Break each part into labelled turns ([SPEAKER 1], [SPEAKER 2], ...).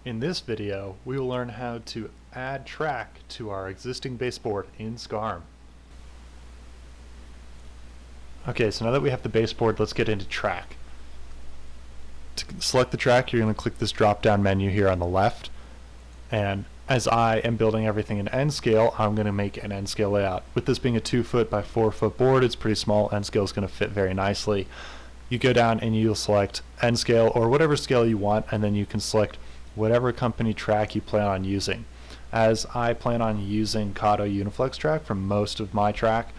[SPEAKER 1] In this video, we will learn how to add track to our existing baseboard in Scarm. Okay, so now that we have the baseboard, let's get into track. To select the track, you're going to click this drop-down menu here on the left, and as I am building everything in N scale, I'm going to make an N scale layout. With this being a 2 foot by 4 foot board, it's pretty small. N scale is going to fit very nicely. You go down and you'll select N scale or whatever scale you want, and then you can select whatever company track you plan on using. As I plan on using Kato Uniflex track for most of my track,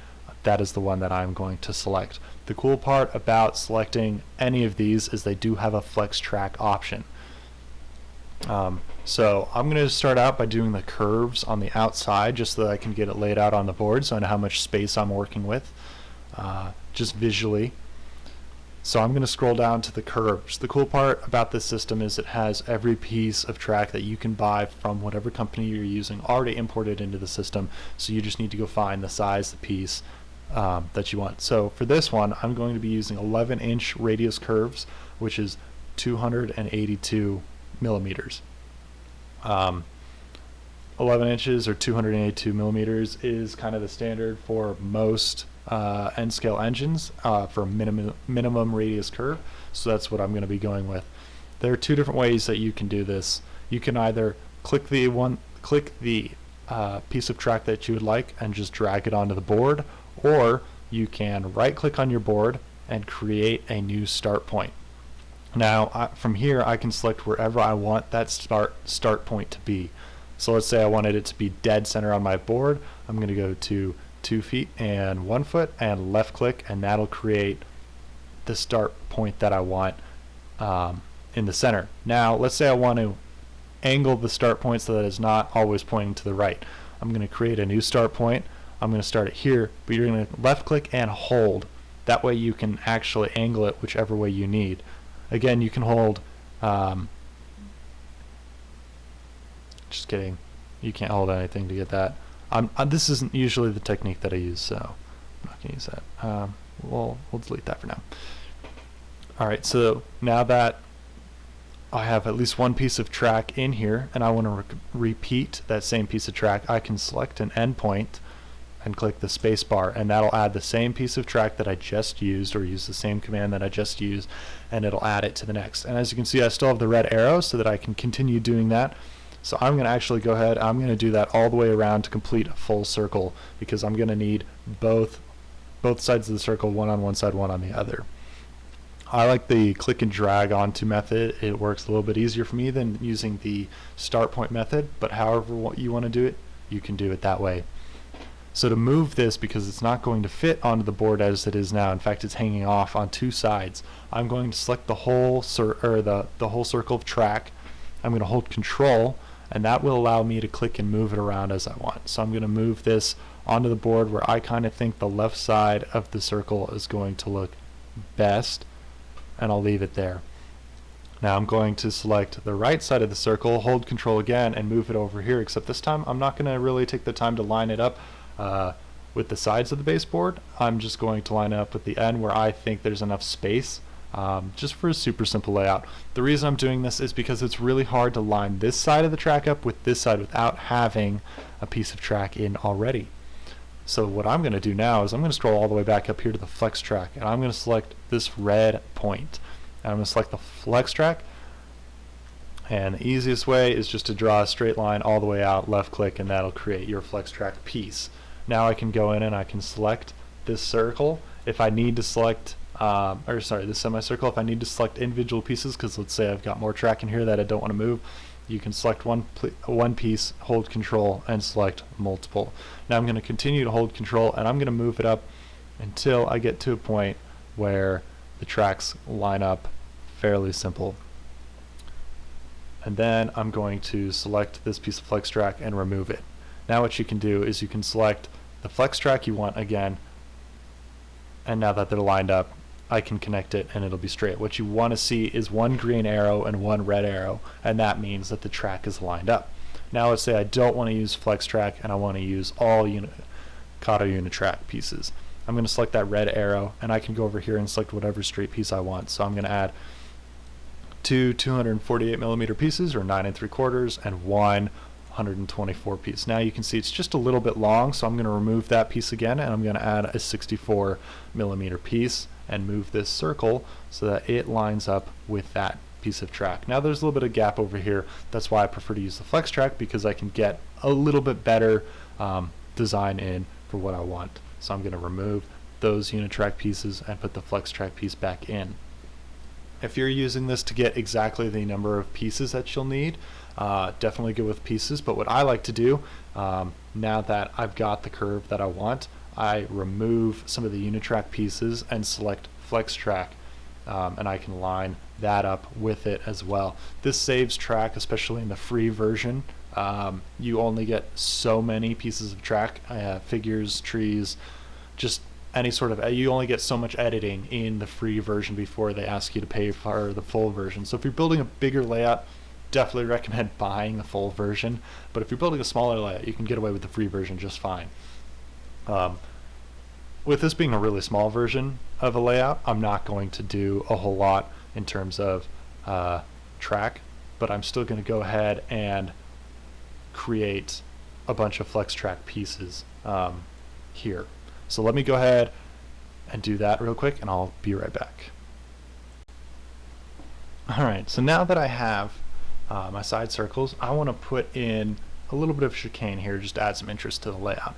[SPEAKER 1] that is the one that I'm going to select. The cool part about selecting any of these is they do have a flex track option. So I'm going to start out by doing the curves on the outside just so that I can get it laid out on the board so I know how much space I'm working with, just visually. So I'm going to scroll down to the curves. The cool part about this system is it has every piece of track that you can buy from whatever company you're using already imported into the system, so you just need to go find the size, the piece that you want. So for this one, I'm going to be using 11-inch radius curves, which is 282 millimeters. 11 inches or 282 millimeters is kind of the standard for most N-scale engines for minimum radius curve, so that's what I'm going to be going with. There are two different ways that you can do this. You can either click the piece of track that you would like and just drag it onto the board, or you can right click on your board and create a new start point. Now from here I can select wherever I want that start point to be. So let's say I wanted it to be dead center on my board. I'm going to go to 2 feet and 1 foot and left click, and that'll create the start point that I want in the center. Now let's say I want to angle the start point so that it's not always pointing to the right. I'm going to create a new start point. I'm going to start it here, but you're going to left click and hold. That way you can actually angle it whichever way you need. Again, you can hold just kidding, you can't hold anything to get that. This isn't usually the technique that I use, so I'm not going to use that. We'll delete that for now. Alright, so now that I have at least one piece of track in here and I want to repeat that same piece of track, I can select an endpoint and click the space bar, and that'll add the same piece of track that I just used, or use the same command that I just used, and it'll add it to the next. And as you can see, I still have the red arrow so that I can continue doing that. So I'm going to actually go ahead, I'm going to do that all the way around to complete a full circle, because I'm going to need both sides of the circle, one on one side, one on the other. I like the click and drag onto method. It works a little bit easier for me than using the start point method, but however you want to do it, you can do it that way. So to move this, because it's not going to fit onto the board as it is now, in fact it's hanging off on two sides, I'm going to select the whole the whole circle of track. I'm going to hold control, and that will allow me to click and move it around as I want. So I'm going to move this onto the board where I kind of think the left side of the circle is going to look best, and I'll leave it there. Now I'm going to select the right side of the circle, hold control again, and move it over here, except this time I'm not going to really take the time to line it up with the sides of the baseboard. I'm just going to line it up with the end where I think there's enough space, just for a super simple layout. The reason I'm doing this is because it's really hard to line this side of the track up with this side without having a piece of track in already. So what I'm going to do now is I'm going to scroll all the way back up here to the flex track, and I'm going to select this red point, and I'm going to select the flex track, and the easiest way is just to draw a straight line all the way out, left click, and that'll create your flex track piece. Now I can go in and I can select this circle if I need to select this semicircle if I need to select individual pieces, because let's say I've got more track in here that I don't want to move. You can select one piece, hold control, and select multiple. Now I'm going to continue to hold control, and I'm going to move it up until I get to a point where the tracks line up fairly simple. And then I'm going to select this piece of flex track and remove it. Now what you can do is you can select the flex track you want again, and now that they're lined up, I can connect it and it'll be straight. What you want to see is one green arrow and one red arrow, and that means that the track is lined up. Now let's say I don't want to use flex track and I want to use all Kato Unitrack pieces. I'm going to select that red arrow, and I can go over here and select whatever straight piece I want. So I'm going to add two 248mm pieces, or 9 3/4, and one 124 piece. Now you can see it's just a little bit long, so I'm going to remove that piece again, and I'm going to add a 64mm piece and move this circle so that it lines up with that piece of track. Now there's a little bit of gap over here. That's why I prefer to use the flex track, because I can get a little bit better design in for what I want. So I'm going to remove those unit track pieces and put the flex track piece back in. If you're using this to get exactly the number of pieces that you'll need, definitely go with pieces. But what I like to do, now that I've got the curve that I want, I remove some of the unit track pieces and select flex track, and I can line that up with it as well. This saves track, especially in the free version. You only get so many pieces of track, figures, trees, just any sort of, you only get so much editing in the free version before they ask you to pay for the full version. So if you're building a bigger layout, definitely recommend buying the full version. But if you're building a smaller layout, you can get away with the free version just fine. With this being a really small version of a layout, I'm not going to do a whole lot in terms of track, but I'm still going to go ahead and create a bunch of flex track pieces here. So let me go ahead and do that real quick, and I'll be right back. Alright, so now that I have my side circles, I want to put in a little bit of chicane here just to add some interest to the layout.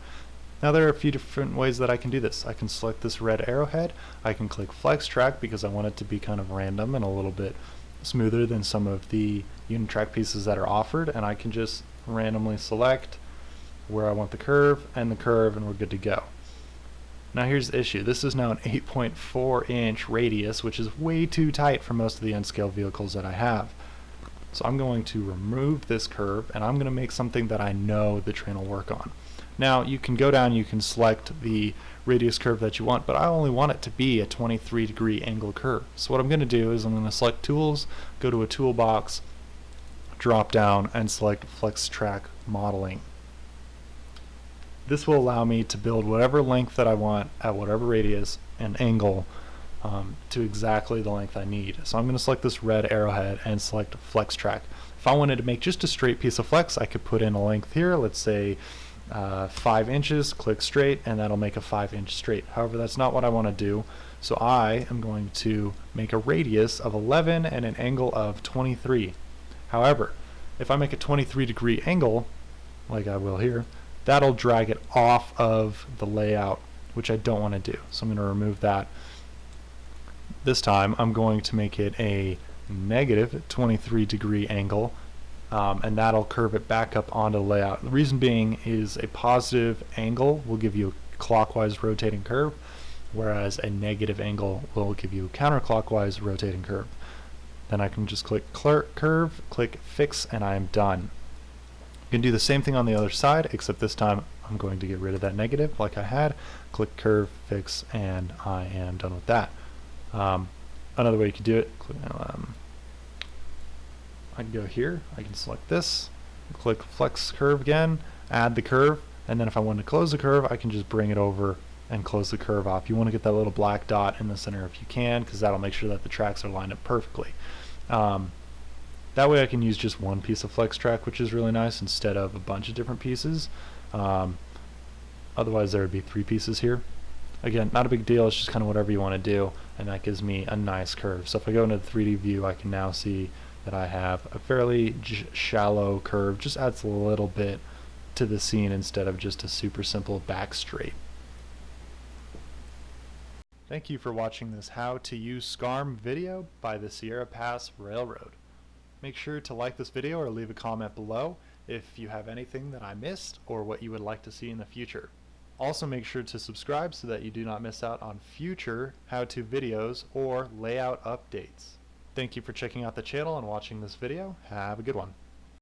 [SPEAKER 1] Now there are a few different ways that I can do this. I can select this red arrowhead, I can click flex track because I want it to be kind of random and a little bit smoother than some of the unit track pieces that are offered, and I can just randomly select where I want the curve, and we're good to go. Now here's the issue. This is now an 8.4 inch radius, which is way too tight for most of the N-scale vehicles that I have. So I'm going to remove this curve, and I'm going to make something that I know the train will work on. Now you can go down, you can select the radius curve that you want, but I only want it to be a 23-degree angle curve. So what I'm going to do is I'm going to select Tools, go to a toolbox, drop down, and select Flex Track Modeling. This will allow me to build whatever length that I want at whatever radius and angle to exactly the length I need. So I'm going to select this red arrowhead and select Flex Track. If I wanted to make just a straight piece of flex, I could put in a length here, let's say 5 inches, click straight, and that'll make a 5-inch straight. However, that's not what I want to do, so I am going to make a radius of 11 and an angle of 23. However, if I make a 23-degree angle, like I will here, that'll drag it off of the layout, which I don't want to do. So I'm going to remove that. This time I'm going to make it a negative 23-degree angle, and that'll curve it back up onto the layout. The reason being is a positive angle will give you a clockwise rotating curve, whereas a negative angle will give you a counterclockwise rotating curve. Then I can just click curve, click fix, and I am done. You can do the same thing on the other side, except this time I'm going to get rid of that negative like I had, click curve, fix, and I am done with that. Another way you can do it, I can go here, I can select this, click flex curve again, add the curve, and then if I want to close the curve, I can just bring it over and close the curve off. You want to get that little black dot in the center if you can, because that'll make sure that the tracks are lined up perfectly. That way I can use just one piece of flex track, which is really nice, instead of a bunch of different pieces. Otherwise there would be 3 pieces here. Again, not a big deal, it's just kind of whatever you want to do, and that gives me a nice curve. So if I go into the 3D view, I can now see that I have a fairly shallow curve, just adds a little bit to the scene instead of just a super simple back straight. Thank you for watching this How to Use Scarm video by the Sierra Pass Railroad. Make sure to like this video or leave a comment below if you have anything that I missed or what you would like to see in the future. Also make sure to subscribe so that you do not miss out on future how-to videos or layout updates. Thank you for checking out the channel and watching this video. Have a good one.